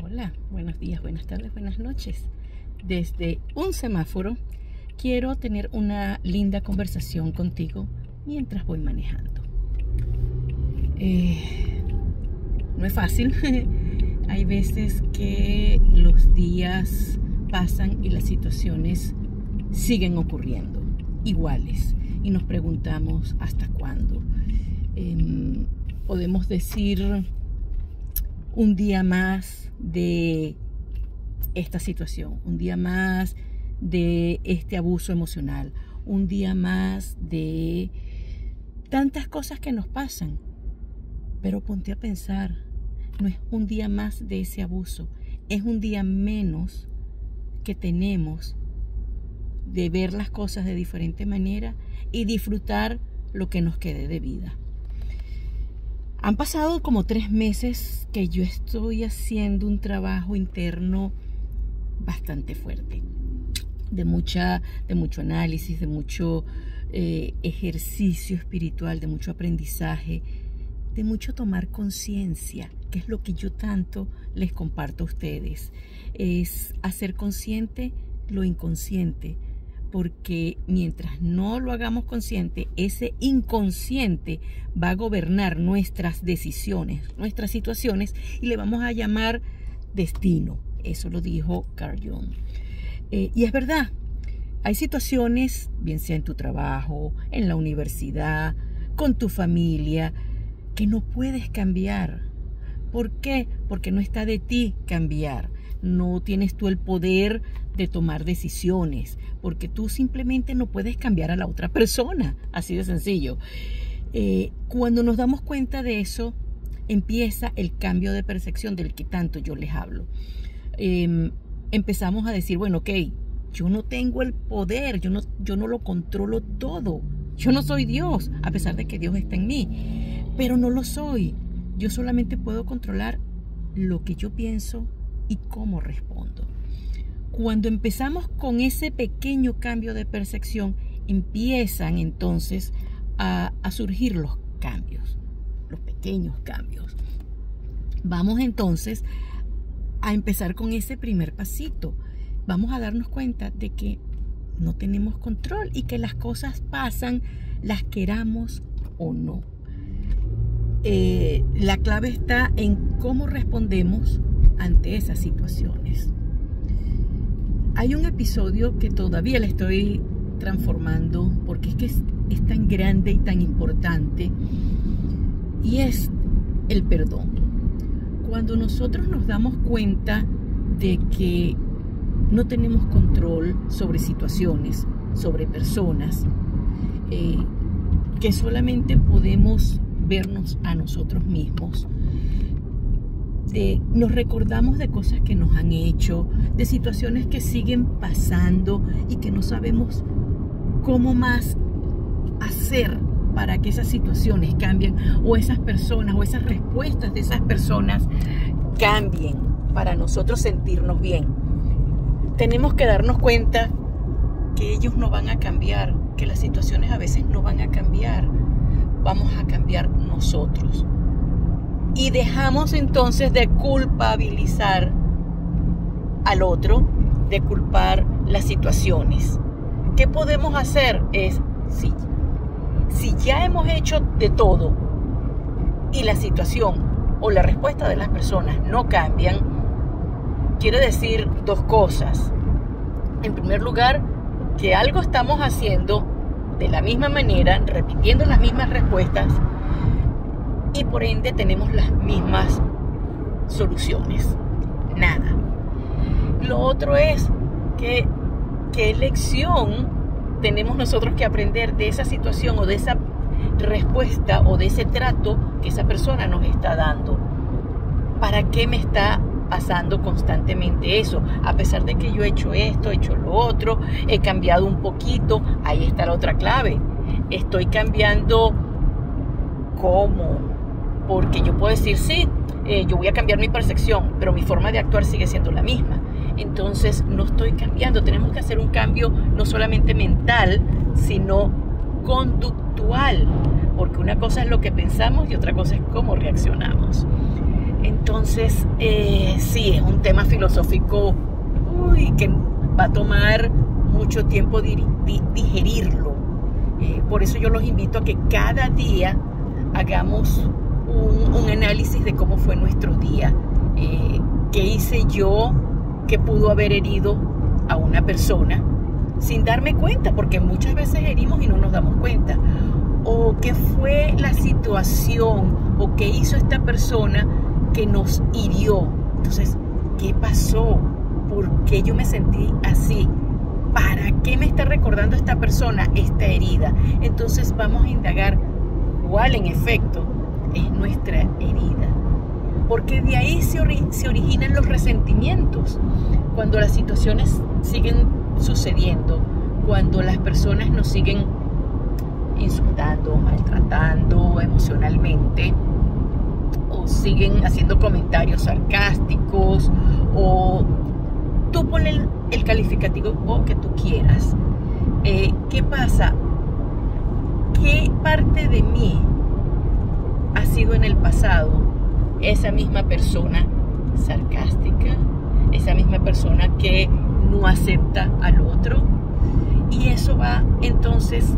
Hola, buenos días, buenas tardes, buenas noches. Desde un semáforo quiero tener una linda conversación contigo mientras voy manejando. No es fácil. Hay veces que los días pasan y las situaciones siguen ocurriendo iguales y nos preguntamos ¿hasta cuándo? Podemos decir un día más de esta situación, un día más de este abuso emocional, un día más de tantas cosas que nos pasan. Pero ponte a pensar, no es un día más de ese abuso, es un día menos que tenemos de ver las cosas de diferente manera y disfrutar lo que nos quede de vida. Han pasado como 3 meses que yo estoy haciendo un trabajo interno bastante fuerte, de mucho análisis, de mucho ejercicio espiritual, de mucho aprendizaje, de mucho tomar conciencia, que es lo que yo tanto les comparto a ustedes. Es hacer consciente lo inconsciente, porque mientras no lo hagamos consciente, ese inconsciente va a gobernar nuestras decisiones, nuestras situaciones, y le vamos a llamar destino. Eso lo dijo Carl Jung. Y es verdad, hay situaciones, bien sea en tu trabajo, en la universidad, con tu familia, que no puedes cambiar. ¿Por qué? Porque no está de ti cambiar. No tienes tú el poder de tomar decisiones, porque tú simplemente no puedes cambiar a la otra persona, así de sencillo. Cuando nos damos cuenta de eso, empieza el cambio de percepción del que tanto yo les hablo. Empezamos a decir, bueno, ok, yo no tengo el poder, yo no lo controlo todo, yo no soy Dios, a pesar de que Dios está en mí, pero no lo soy. Yo solamente puedo controlar lo que yo pienso y cómo respondo. Cuando empezamos con ese pequeño cambio de percepción, empiezan entonces a surgir los cambios, los pequeños cambios. Vamos entonces a empezar con ese primer pasito. Vamos a darnos cuenta de que no tenemos control y que las cosas pasan, las queramos o no. La clave está en cómo respondemos ante esas situaciones. Hay un episodio que todavía le estoy transformando porque es que es tan grande y tan importante, y es el perdón. Cuando nosotros nos damos cuenta de que no tenemos control sobre situaciones, sobre personas, que solamente podemos vernos a nosotros mismos, nos recordamos de cosas que nos han hecho, de situaciones que siguen pasando y que no sabemos cómo más hacer para que esas situaciones cambien, o esas personas o esas respuestas de esas personas cambien para nosotros sentirnos bien. Tenemos que darnos cuenta que ellos no van a cambiar, que las situaciones a veces no van a cambiar. Vamos a cambiar nosotros. Y dejamos entonces de culpabilizar al otro, de culpar las situaciones. ¿Qué podemos hacer? Si ya hemos hecho de todo y la situación o la respuesta de las personas no cambian, quiere decir 2 cosas. En primer lugar, que algo estamos haciendo de la misma manera, repitiendo las mismas respuestas, y por ende tenemos las mismas soluciones. Nada. Lo otro es ¿qué lección tenemos nosotros que aprender de esa situación o de esa respuesta o de ese trato que esa persona nos está dando? ¿Para qué me está pasando constantemente eso? A pesar de que yo he hecho esto, he hecho lo otro, he cambiado un poquito. Ahí está la otra clave. Estoy cambiando ¿cómo? Porque yo puedo decir, sí, yo voy a cambiar mi percepción, pero mi forma de actuar sigue siendo la misma. Entonces no estoy cambiando. Tenemos que hacer un cambio no solamente mental, sino conductual, porque una cosa es lo que pensamos y otra cosa es cómo reaccionamos. Entonces, sí, es un tema filosófico que va a tomar mucho tiempo digerirlo. Por eso yo los invito a que cada día hagamos un análisis de cómo fue nuestro día. ¿Qué hice yo que pudo haber herido a una persona sin darme cuenta? Porque muchas veces herimos y no nos damos cuenta. O qué fue la situación o qué hizo esta persona que nos hirió. Entonces, ¿qué pasó? ¿Por qué yo me sentí así? ¿Para qué me está recordando esta persona esta herida? Entonces vamos a indagar cuál en efecto es nuestra herida. Porque de ahí se originan los resentimientos. Cuando las situaciones siguen sucediendo, cuando las personas nos siguen insultando, maltratando emocionalmente, o siguen haciendo comentarios sarcásticos, o tú pones el calificativo que tú quieras. ¿Qué pasa? ¿Qué parte de mí ha sido en el pasado esa misma persona sarcástica, esa misma persona que no acepta al otro? Y eso va entonces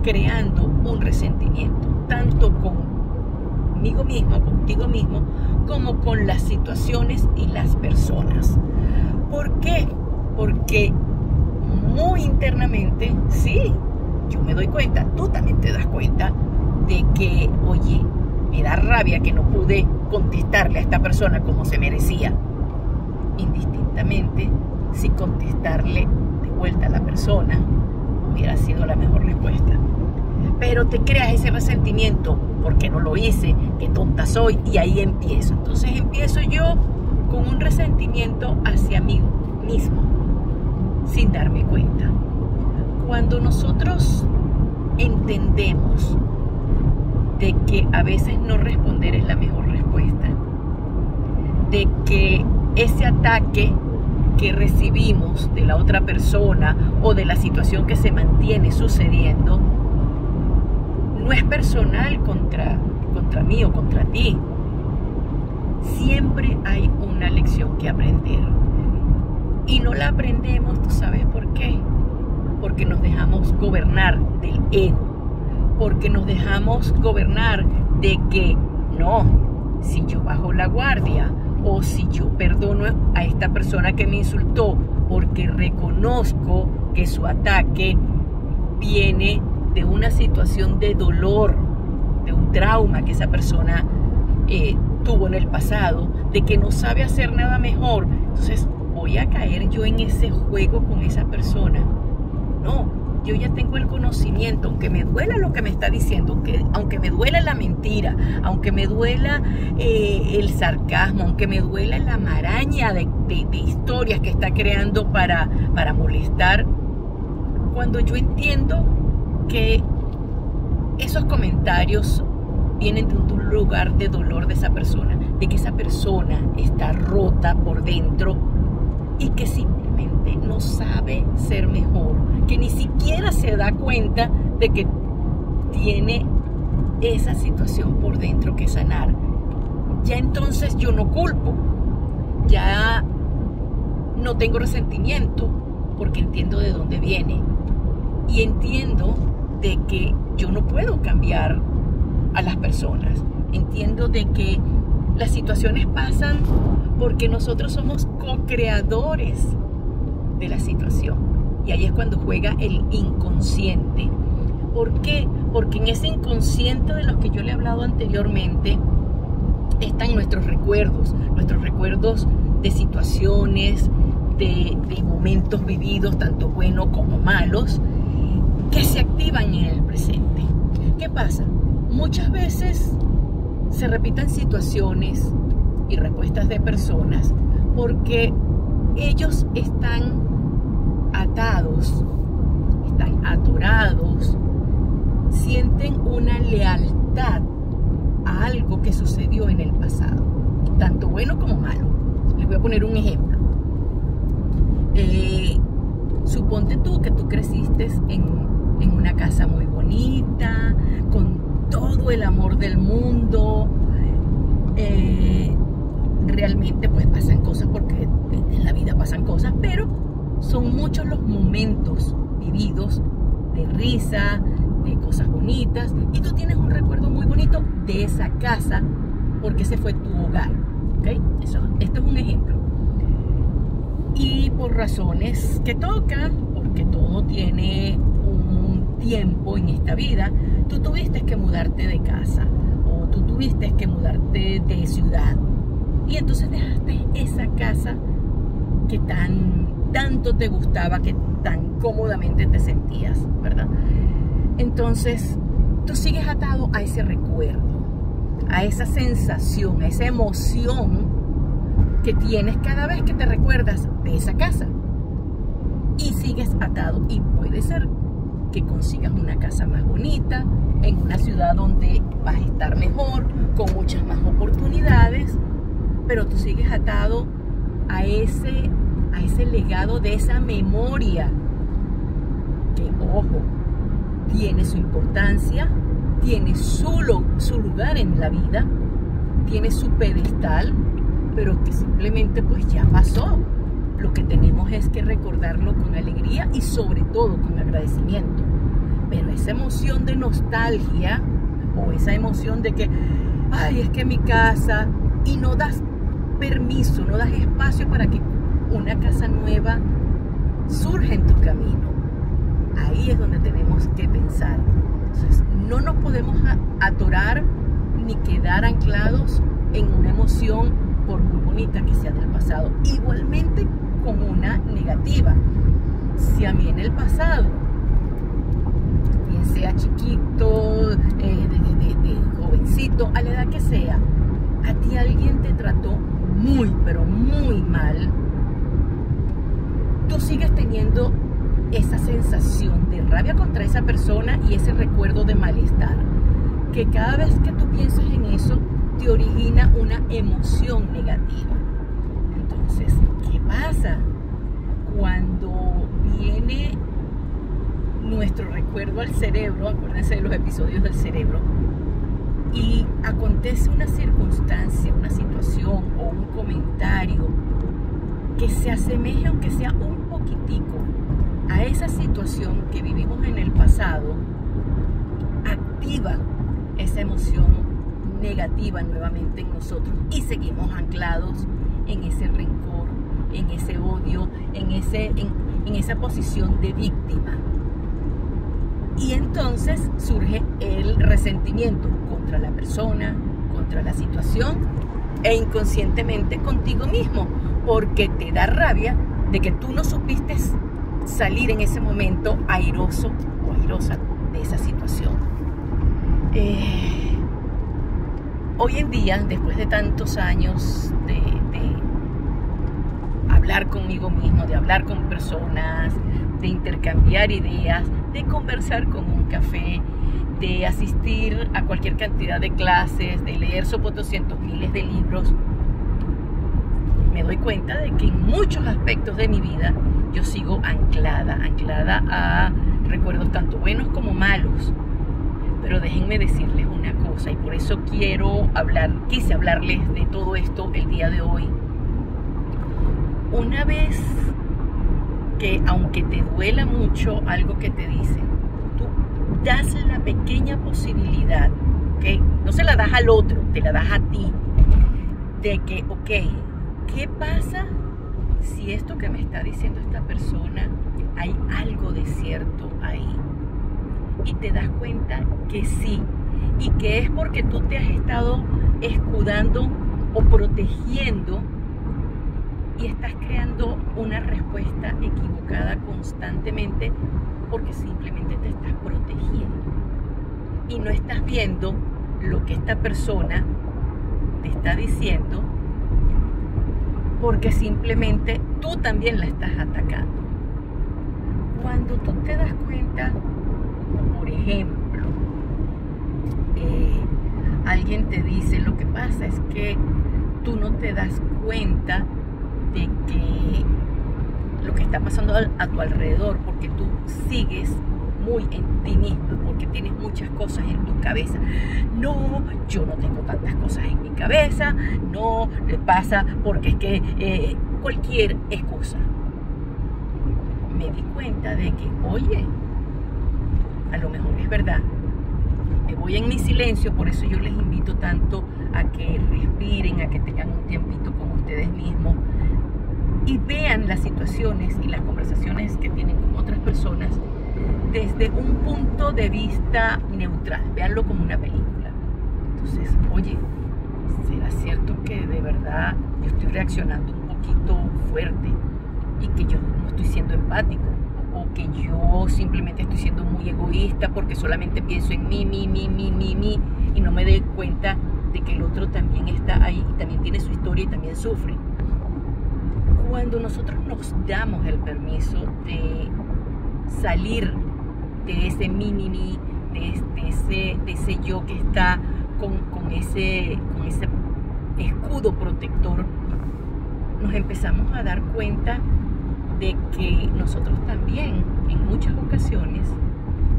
creando un resentimiento, tanto conmigo mismo, contigo mismo, como con las situaciones y las personas. ¿Por qué? Porque muy internamente, sí, yo me doy cuenta, tú también te das cuenta de que, oye, me da rabia que no pude contestarle a esta persona como se merecía. Indistintamente, si contestarle de vuelta a la persona hubiera sido la mejor respuesta. Pero te creas ese resentimiento, porque no lo hice, qué tonta soy, y ahí empiezo. Entonces empiezo yo con un resentimiento hacia mí mismo, sin darme cuenta. Cuando nosotros entendemos de que a veces no responder es la mejor respuesta, de que ese ataque que recibimos de la otra persona o de la situación que se mantiene sucediendo no es personal contra mí o contra ti. Siempre hay una lección que aprender. Y no la aprendemos, ¿tú sabes por qué? Porque nos dejamos gobernar del ego. Porque nos dejamos gobernar de que, no, si yo bajo la guardia o si yo perdono a esta persona que me insultó porque reconozco que su ataque viene de una situación de dolor, de un trauma que esa persona tuvo en el pasado, de que no sabe hacer nada mejor, entonces voy a caer yo en ese juego con esa persona. No, yo ya tengo el conocimiento, aunque me duela lo que me está diciendo, aunque me duela la mentira, aunque me duela el sarcasmo, aunque me duela la maraña de historias que está creando para molestar, cuando yo entiendo que esos comentarios vienen de un lugar de dolor de esa persona, de que esa persona está rota por dentro y que simplemente no sabe ser mejor, que ni siquiera se da cuenta de que tiene esa situación por dentro que sanar. Ya entonces yo no culpo, ya no tengo resentimiento, porque entiendo de dónde viene y entiendo de que yo no puedo cambiar a las personas. Entiendo de que las situaciones pasan porque nosotros somos co-creadores de la situación. Y ahí es cuando juega el inconsciente. ¿Por qué? Porque en ese inconsciente de los que yo le he hablado anteriormente están nuestros recuerdos de situaciones, de momentos vividos, tanto buenos como malos, que se activan en el presente. ¿Qué pasa? Muchas veces se repiten situaciones y respuestas de personas porque ellos están atados, están atorados, sienten una lealtad a algo que sucedió en el pasado, tanto bueno como malo. Les voy a poner un ejemplo. Suponte tú que tú creciste en una casa muy bonita, con todo el amor del mundo, realmente pues pasan cosas, porque en la vida pasan cosas, pero son muchos los momentos vividos de risa, de cosas bonitas, y tú tienes un recuerdo muy bonito de esa casa porque ese fue tu hogar, ¿ok? Esto es un ejemplo. Y por razones que tocan, porque todo tiene un tiempo en esta vida, tú tuviste que mudarte de casa o tú tuviste que mudarte de ciudad, y entonces dejaste esa casa que tanto te gustaba, que tan cómodamente te sentías, ¿verdad? Entonces tú sigues atado a ese recuerdo, a esa sensación, a esa emoción que tienes cada vez que te recuerdas de esa casa, y sigues atado. Y puede ser que consigas una casa más bonita, en una ciudad donde vas a estar mejor, con muchas más oportunidades, pero tú sigues atado a ese legado de esa memoria que, ojo, tiene su importancia, tiene su lugar en la vida, tiene su pedestal, pero que simplemente pues ya pasó. Lo que tenemos es que recordarlo con alegría y sobre todo con agradecimiento. Pero esa emoción de nostalgia o esa emoción de que, ay, es que mi casa, y no das permiso, no das espacio para que una casa nueva surja en tu camino. Ahí es donde tenemos que pensar. Entonces, no nos podemos atorar ni quedar anclados en una emoción, por muy bonita que sea, del pasado. Igualmente con una negativa. Si a mí en el pasado, bien sea chiquito, de jovencito, a la edad que sea, a ti alguien te trató muy, pero muy mal, tú sigues teniendo esa sensación de rabia contra esa persona y ese recuerdo de malestar, que cada vez que tú piensas en eso, te origina una emoción negativa. Entonces, ¿qué pasa? Cuando viene nuestro recuerdo al cerebro, acuérdense de los episodios del cerebro, y acontece una circunstancia, una situación o un comentario que se asemeje, aunque sea un poquitico, a esa situación que vivimos en el pasado, activa esa emoción negativa nuevamente en nosotros y seguimos anclados en ese rencor, en ese odio, en esa posición de víctima. Y entonces surge el resentimiento contra la persona, contra la situación e inconscientemente contigo mismo, porque te da rabia de que tú no supiste salir en ese momento airoso o airosa de esa situación. Hoy en día, después de tantos años de hablar conmigo mismo, de hablar con personas, de intercambiar ideas, de conversar con un café, de asistir a cualquier cantidad de clases, de leer sopotoscientos miles de libros, me doy cuenta de que en muchos aspectos de mi vida yo sigo anclada a recuerdos tanto buenos como malos. Pero déjenme decirles una cosa, y por eso quise hablarles de todo esto el día de hoy. Una vez que, aunque te duela mucho algo que te dicen, tú das la pequeña posibilidad, ¿ok? No se la das al otro, te la das a ti, de que, ok, ¿qué pasa si esto que me está diciendo esta persona hay algo de cierto ahí? Y te das cuenta que sí, y que es porque tú te has estado escudando o protegiendo y estás creando una respuesta equivocada constantemente porque simplemente te estás protegiendo y no estás viendo lo que esta persona te está diciendo, porque simplemente tú también la estás atacando. Cuando tú te das cuenta, como por ejemplo, alguien te dice, lo que pasa es que tú no te das cuenta de que lo que está pasando a tu alrededor, porque tú sigues muy en ti mismo, porque tienes muchas cosas en tu cabeza. No, yo no tengo tantas cosas en mi cabeza, no, le pasa porque es que cualquier excusa. Me di cuenta de que, oye, a lo mejor es verdad. Me voy en mi silencio, por eso yo les invito tanto a que respiren, a que tengan un tiempito con ustedes mismos y vean las situaciones y las conversaciones que tienen con otras personas desde un punto de vista neutral. Véanlo como una película. Entonces, oye, ¿será cierto que de verdad yo estoy reaccionando un poquito fuerte y que yo no estoy siendo empático? O que yo simplemente estoy siendo muy egoísta porque solamente pienso en mí, y no me doy cuenta de que el otro también está ahí y también tiene su historia y también sufre. Cuando nosotros nos damos el permiso de salir de ese de ese yo que está con ese escudo protector, nos empezamos a dar cuenta de que nosotros también en muchas ocasiones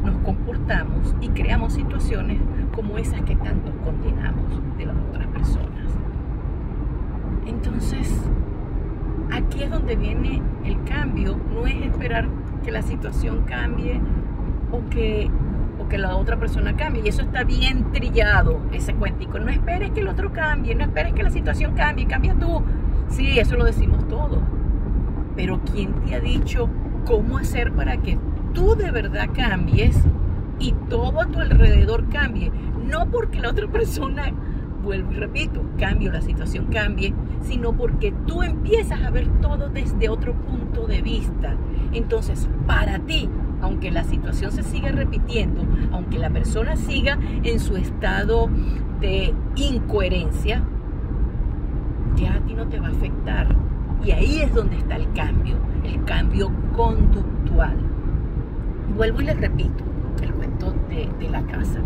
nos comportamos y creamos situaciones como esas que tanto condenamos de las otras personas. Entonces, aquí es donde viene el cambio. No es esperar que la situación cambie o que la otra persona cambie. Y eso está bien trillado, ese cuentico. No esperes que el otro cambie, no esperes que la situación cambie, cambia tú. Sí, eso lo decimos todos. Pero ¿quién te ha dicho cómo hacer para que tú de verdad cambies y todo a tu alrededor cambie? No porque la otra persona, vuelvo y repito, cambie o la situación cambie, sino porque tú empiezas a ver todo desde otro punto de vista. Entonces, para ti, aunque la situación se siga repitiendo, aunque la persona siga en su estado de incoherencia, ya a ti no te va a afectar. Y ahí es donde está el cambio conductual. Vuelvo y les repito el cuento de la casa.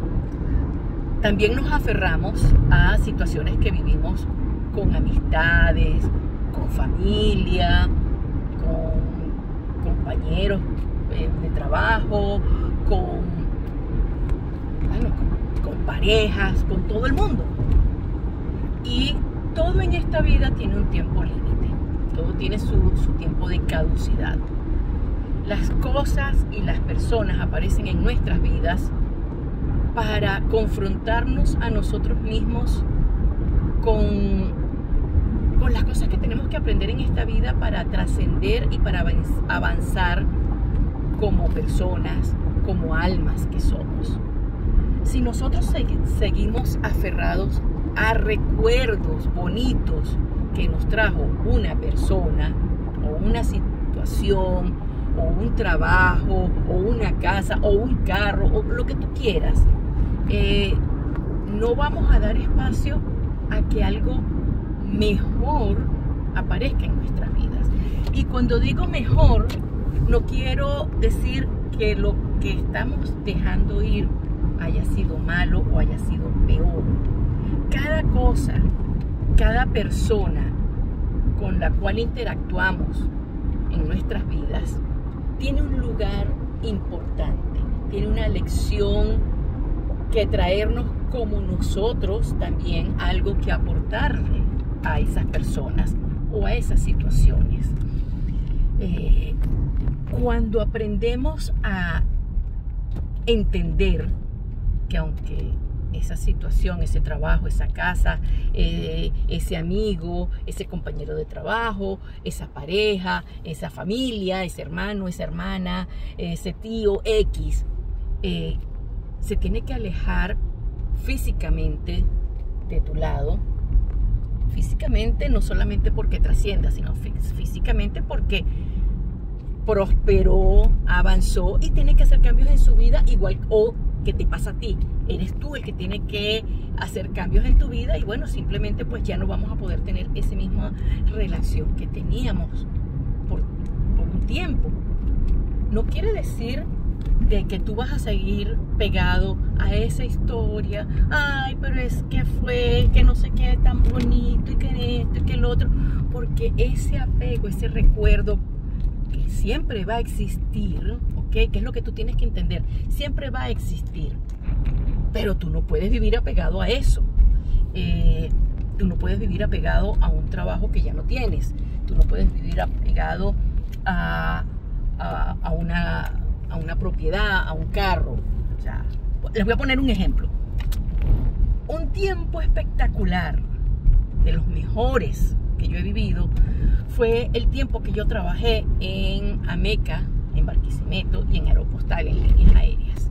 También nos aferramos a situaciones que vivimos con amistades, con familia, con compañeros de trabajo, con parejas, con todo el mundo. Y todo en esta vida tiene un tiempo límite. Todo tiene su tiempo de caducidad. Las cosas y las personas aparecen en nuestras vidas para confrontarnos a nosotros mismos con las cosas que tenemos que aprender en esta vida para trascender y para avanzar como personas, como almas que somos. Si nosotros seguimos aferrados a recuerdos bonitos que nos trajo una persona o una situación o un trabajo o una casa o un carro o lo que tú quieras, no vamos a dar espacio a que algo mejor aparezca en nuestras vidas. Y cuando digo mejor, no quiero decir que lo que estamos dejando ir haya sido malo o haya sido peor. Cada cosa, cada persona con la cual interactuamos en nuestras vidas tiene un lugar importante, tiene una lección que traernos, como nosotros también algo que aportarle a esas personas o a esas situaciones. Cuando aprendemos a entender que aunque esa situación, ese trabajo, esa casa, ese amigo, ese compañero de trabajo, esa pareja, esa familia, ese hermano, esa hermana, ese tío X, se tiene que alejar físicamente de tu lado. Físicamente no solamente porque trascienda, sino físicamente porque prosperó, avanzó y tiene que hacer cambios en su vida, igual o que te pasa a ti. Eres tú el que tiene que hacer cambios en tu vida y bueno, simplemente pues ya no vamos a poder tener esa misma relación que teníamos por un tiempo. No quiere decir de que tú vas a seguir pegado a esa historia. Ay, pero es que fue, que no sé qué, tan bonito y que esto y que el otro, porque ese apego, ese recuerdo que siempre va a existir, ¿ok? ¿Qué es lo que tú tienes que entender? Siempre va a existir, pero tú no puedes vivir apegado a eso. Tú no puedes vivir apegado a un trabajo que ya no tienes. Tú no puedes vivir apegado a una propiedad, a un carro. O sea, les voy a poner un ejemplo. Un tiempo espectacular, de los mejores que yo he vivido, fue el tiempo que yo trabajé en Ameca, en Barquisimeto y en Aeropostal, en líneas aéreas.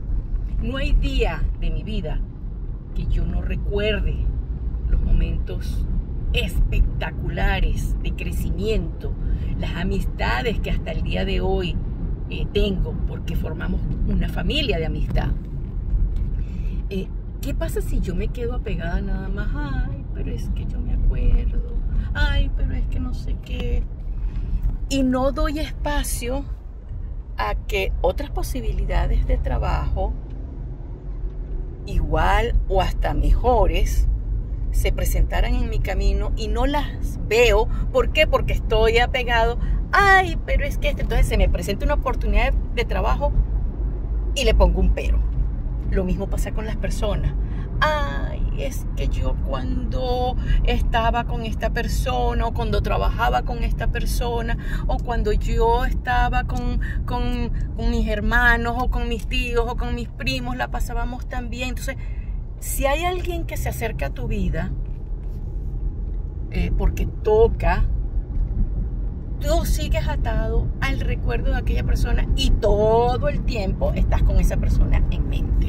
No hay día de mi vida que yo no recuerde los momentos espectaculares de crecimiento, las amistades que hasta el día de hoy tengo, porque formamos una familia de amistad. ¿Qué pasa si yo me quedo apegada nada más? Ay, pero es que yo me acuerdo. Ay, pero es que no sé qué. Y no doy espacio a que otras posibilidades de trabajo, igual o hasta mejores, se presentaran en mi camino y no las veo. ¿Por qué? Porque estoy apegado. Ay, pero es que entonces se me presenta una oportunidad de trabajo y le pongo un pero. Lo mismo pasa con las personas. Ay, es que yo cuando estaba con esta persona, o cuando trabajaba con esta persona, o cuando yo estaba con mis hermanos, o con mis tíos, o con mis primos, la pasábamos tan bien. Entonces, si hay alguien que se acerca a tu vida, porque toca, tú sigues atado al recuerdo de aquella persona y todo el tiempo estás con esa persona en mente.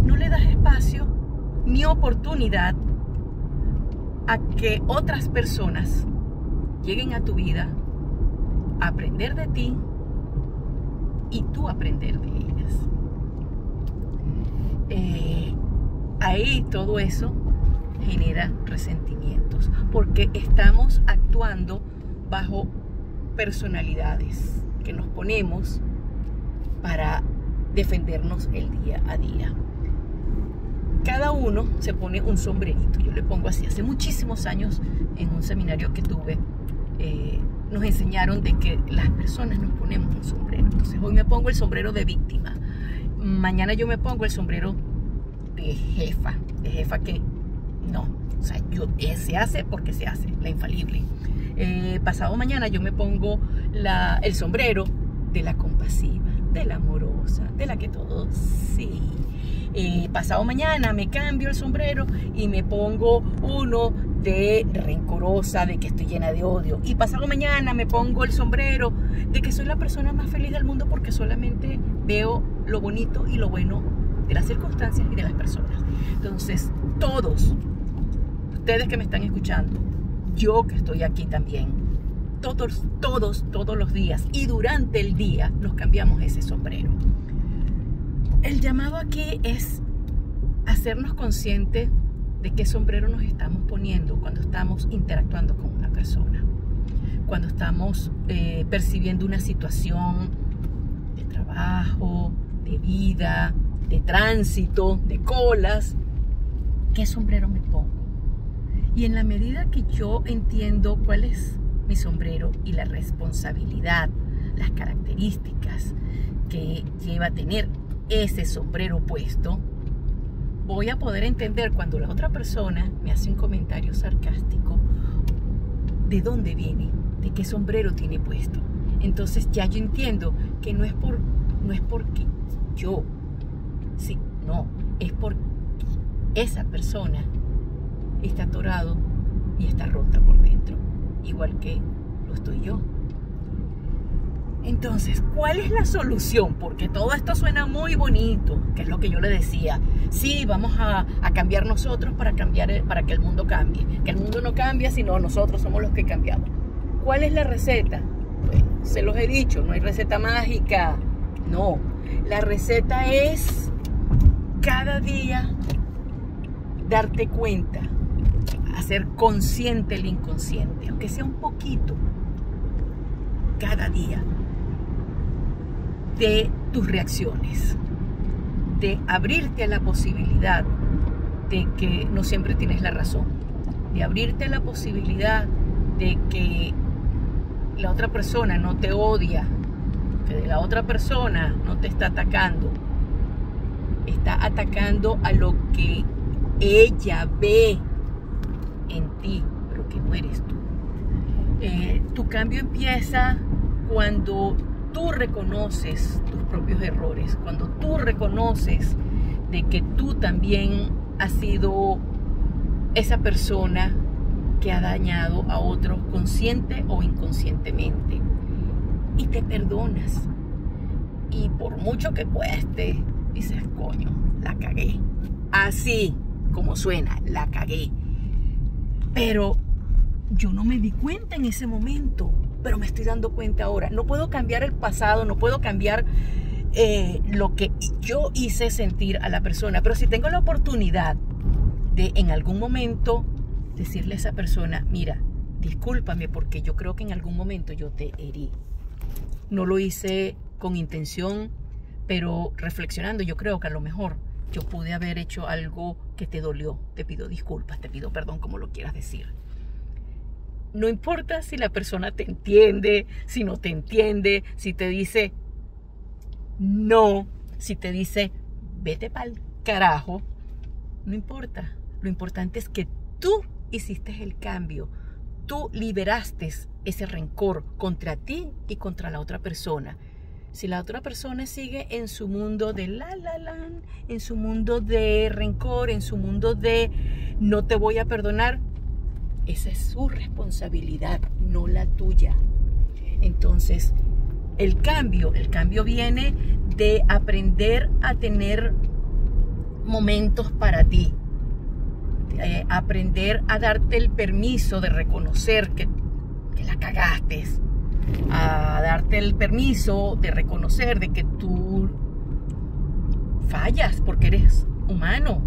No le das espacio ni oportunidad a que otras personas lleguen a tu vida a aprender de ti y tú aprender de ellas. Ahí todo eso genera resentimientos, porque estamos actuando bajo personalidades que nos ponemos para defendernos el día a día. Cada uno se pone un sombrerito, yo le pongo así. Hace muchísimos años, en un seminario que tuve, nos enseñaron de que las personas nos ponemos un sombrero. Entonces hoy me pongo el sombrero de víctima, mañana yo me pongo el sombrero de jefa que no, o sea, se hace porque se hace, la infalible. Pasado mañana yo me pongo el sombrero de la compasiva, de la amorosa, de la que todo sí. Pasado mañana me cambio el sombrero y me pongo uno de rencorosa, de que estoy llena de odio. Y pasado mañana me pongo el sombrero de que soy la persona más feliz del mundo porque solamente veo lo bonito y lo bueno de las circunstancias y de las personas. Entonces, todos, ustedes que me están escuchando, yo que estoy aquí también, todos los días y durante el día nos cambiamos ese sombrero. El llamado aquí es hacernos conscientes de qué sombrero nos estamos poniendo cuando estamos interactuando con una persona, cuando estamos percibiendo una situación de trabajo, de vida, de tránsito, de colas. ¿Qué sombrero me pongo? Y en la medida que yo entiendo cuál es mi sombrero y la responsabilidad, las características que lleva a tener ese sombrero puesto, voy a poder entender cuando la otra persona me hace un comentario sarcástico, de dónde viene, de qué sombrero tiene puesto. Entonces ya yo entiendo que no es porque yo, sí, no, es porque esa persona está atorado y está rota por dentro, igual que lo estoy yo. Entonces, ¿cuál es la solución? Porque todo esto suena muy bonito, que es lo que yo le decía. Sí, vamos a cambiar nosotros para que el mundo cambie. Que el mundo no cambia, sino nosotros somos los que cambiamos. ¿Cuál es la receta? Pues, se los he dicho, no hay receta mágica. No, la receta es cada día darte cuenta, hacer consciente el inconsciente, aunque sea un poquito, cada día, de tus reacciones, de abrirte a la posibilidad de que no siempre tienes la razón, de abrirte a la posibilidad de que la otra persona no te odia que de la otra persona no te está atacando. Está atacando a lo que ella ve en ti, pero que no eres tú. Tu cambio empieza cuando tú reconoces tus propios errores, cuando tú reconoces de que tú también has sido esa persona que ha dañado a otros consciente o inconscientemente, y te perdonas. Y por mucho que cueste, dices, coño, la cagué. Así como suena, la cagué. Pero yo no me di cuenta en ese momento, pero me estoy dando cuenta ahora. No puedo cambiar el pasado, no puedo cambiar lo que yo hice sentir a la persona, pero si tengo la oportunidad de en algún momento decirle a esa persona, mira, discúlpame porque yo creo que en algún momento yo te herí. No lo hice con intención, pero reflexionando, yo creo que a lo mejor yo pude haber hecho algo que te dolió. Te pido disculpas, te pido perdón, como lo quieras decir. No importa si la persona te entiende, si no te entiende, si te dice no, si te dice vete pa'l carajo, no importa. Lo importante es que tú hiciste el cambio. Tú liberaste ese rencor contra ti y contra la otra persona. Si la otra persona sigue en su mundo de en su mundo de rencor, en su mundo de no te voy a perdonar, esa es su responsabilidad, no la tuya. Entonces, el cambio viene de aprender a tener momentos para ti. Aprender a darte el permiso de reconocer que la cagaste, a darte el permiso de reconocer de que tú fallas porque eres humano,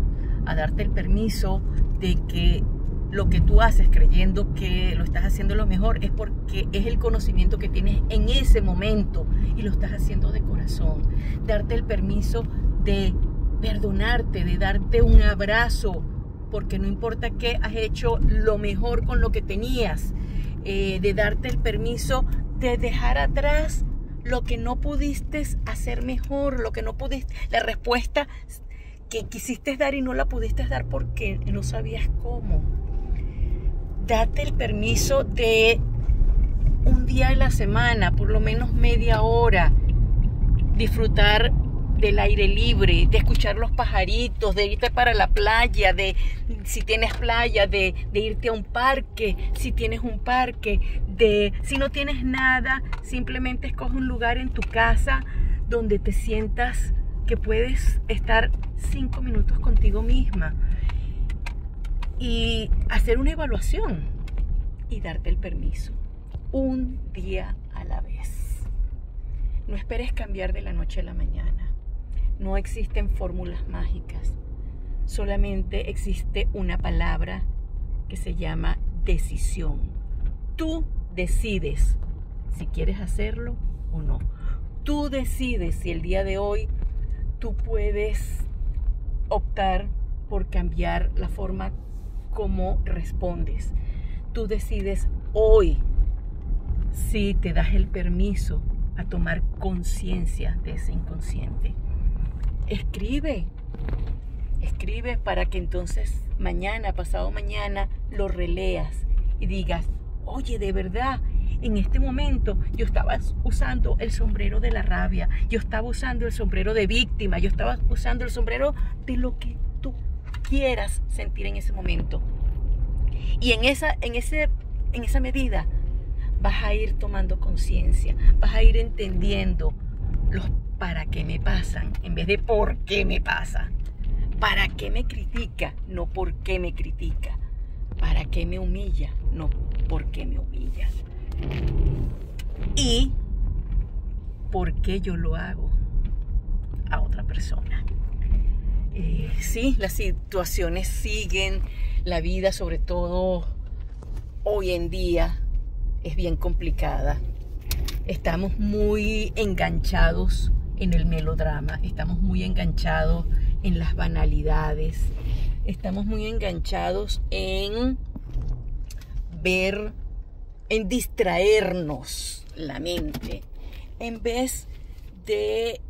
a darte el permiso de que lo que tú haces creyendo que lo estás haciendo lo mejor es porque es el conocimiento que tienes en ese momento y lo estás haciendo de corazón. Darte el permiso de perdonarte, de darte un abrazo, porque no importa qué, has hecho lo mejor con lo que tenías, de darte el permiso de dejar atrás lo que no pudiste hacer mejor, lo que no pudiste, la respuesta que quisiste dar y no la pudiste dar porque no sabías cómo. Date el permiso de un día a la semana, por lo menos media hora, disfrutar del aire libre, de escuchar los pajaritos, de irte para la playa, de si tienes playa, de irte a un parque, si tienes un parque, si no tienes nada, simplemente escoge un lugar en tu casa donde te sientas que puedes estar 5 minutos contigo misma y hacer una evaluación y darte el permiso, un día a la vez. No esperes cambiar de la noche a la mañana. No existen fórmulas mágicas. Solamente existe una palabra que se llama decisión. Tú decides si quieres hacerlo o no. Tú decides si el día de hoy tú puedes optar por cambiar la forma como respondes. Tú decides hoy si te das el permiso a tomar conciencia de ese inconsciente. Escribe para que entonces mañana, pasado mañana, lo releas y digas, oye, de verdad, en este momento yo estaba usando el sombrero de la rabia, yo estaba usando el sombrero de víctima, yo estaba usando el sombrero de lo que tú quieras sentir en ese momento. Y en esa medida vas a ir tomando conciencia, vas a ir entendiendo los para qué me pasan en vez de por qué me pasa. ¿Para qué me critica? No por qué me critica. ¿Para qué me humilla? No por qué me humilla. Y ¿por qué yo lo hago a otra persona? Sí, las situaciones siguen, la vida, sobre todo hoy en día, es bien complicada. Estamos muy enganchados en el melodrama, estamos muy enganchados en las banalidades, estamos muy enganchados en distraernos la mente, en vez de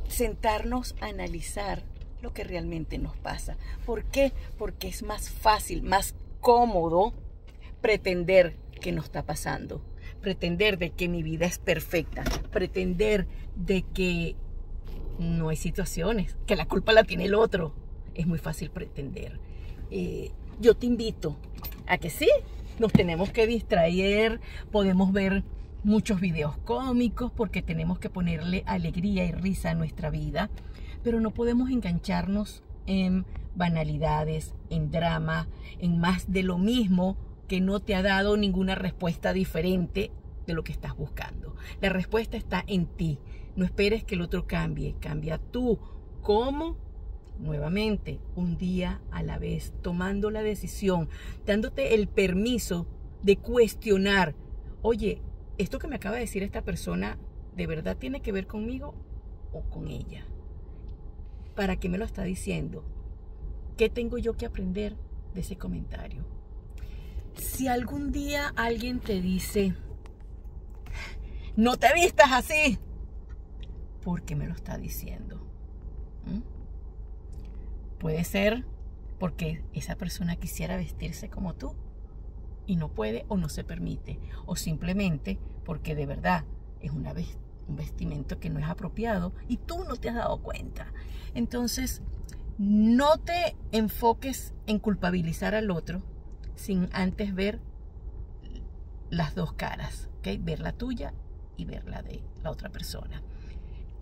sentarnos a analizar lo que realmente nos pasa. ¿Por qué? Porque es más fácil, más cómodo pretender que no está pasando, pretender de que mi vida es perfecta, pretender de que no hay situaciones, que la culpa la tiene el otro. Es muy fácil pretender. Yo te invito a que sí, nos tenemos que distraer, podemos ver muchos videos cómicos porque tenemos que ponerle alegría y risa a nuestra vida, pero no podemos engancharnos en banalidades, en drama, en más de lo mismo que no te ha dado ninguna respuesta diferente de lo que estás buscando. La respuesta está en ti. No esperes que el otro cambie, cambia tú. ¿Cómo? Nuevamente, un día a la vez, tomando la decisión, dándote el permiso de cuestionar. Oye, ¿esto que me acaba de decir esta persona de verdad tiene que ver conmigo o con ella? ¿Para qué me lo está diciendo? ¿Qué tengo yo que aprender de ese comentario? Si algún día alguien te dice, no te vistas así, ¿por qué me lo está diciendo? Puede ser porque esa persona quisiera vestirse como tú y no puede o no se permite, o simplemente porque de verdad es un vestimento que no es apropiado y tú no te has dado cuenta. Entonces, no te enfoques en culpabilizar al otro sin antes ver las dos caras, ¿okay? Ver la tuya y ver la de la otra persona.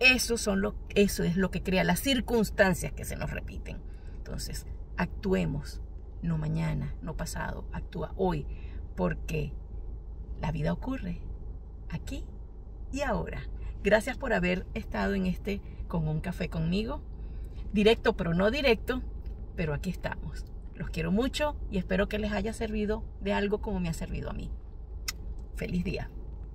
Eso es lo que crea las circunstancias que se nos repiten. Entonces, actuemos, no mañana, no pasado, actúa hoy, porque la vida ocurre aquí y ahora. Gracias por haber estado en Con un Café conmigo. Directo, pero no directo, pero aquí estamos. Los quiero mucho y espero que les haya servido de algo como me ha servido a mí. Feliz día.